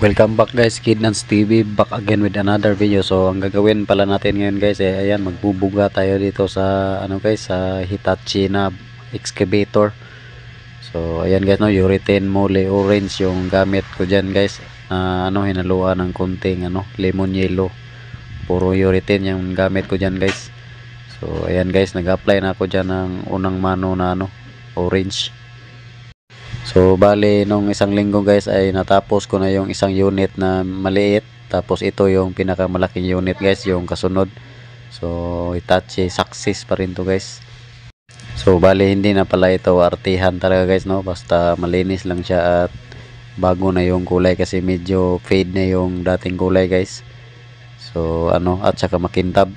Welcome back guys, Kidnans TV back again with another video. So ang gagawin pala natin ngayon guys ayan, magbubuga tayo dito sa guys, sa Hitachi na excavator. So ayan guys, no, urethane mole orange yung gamit ko diyan guys. Hinaluan ng konting lemon yellow. Puro urethane yung gamit ko diyan guys. So ayan guys, nag-apply na ako diyan ng unang mano na orange. So bali nung isang linggo guys ay natapos ko na yung isang unit na maliit, tapos ito yung pinakamalaking unit guys, yung kasunod. So Hitachi success pa rin to guys. So bali hindi na pala ito artihan talaga guys, no, basta malinis lang siya at bago na yung kulay kasi medyo fade na yung dating kulay guys. So at saka makintab.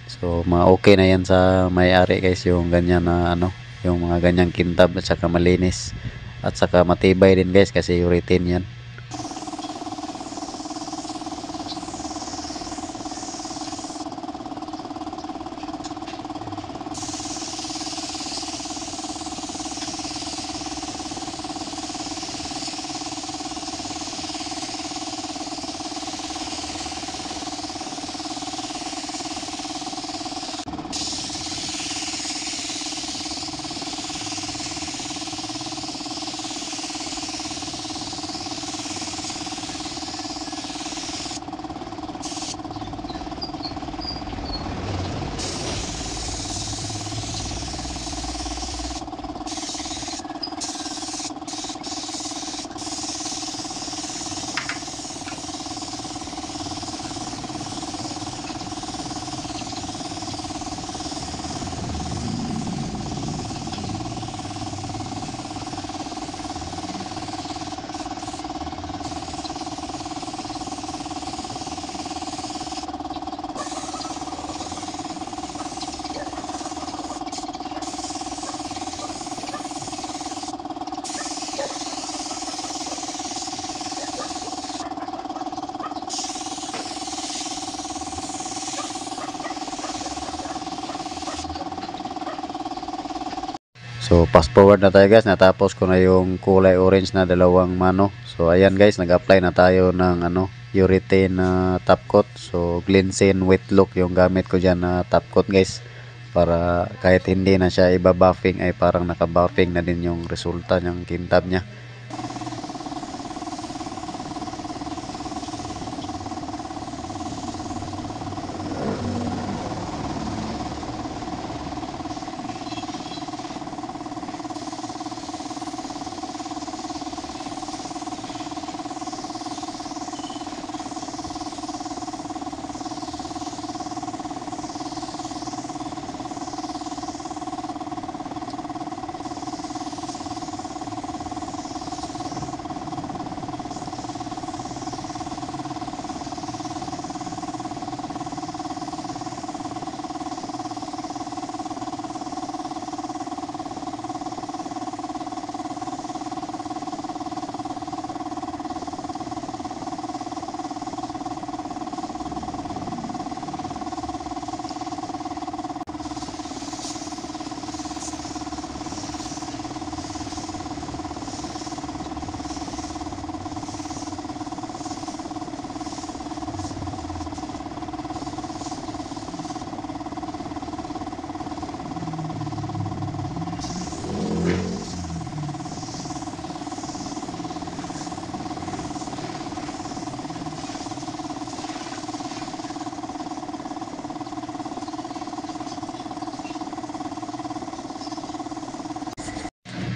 So okay na yan sa may-ari guys, yung ganyan na yung mga ganyang kintab at saka malinis. At saka matibay din guys kasi urethane yan. So fast forward na tayo guys, natapos ko na yung kulay orange na dalawang mano. So ayan guys, nag-apply na tayo ng urethane na top coat. So Glensen wet look yung gamit ko diyan na top coat guys, para kahit hindi na siya iba-buffing ay parang naka-buffing na din yung resulta ng kintab niya.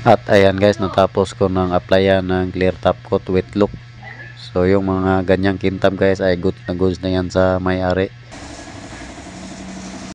At ayan guys, natapos ko ng applyan ng clear top coat wet look. So yung mga ganyang kintab guys ay good na goods na yan sa may-ari.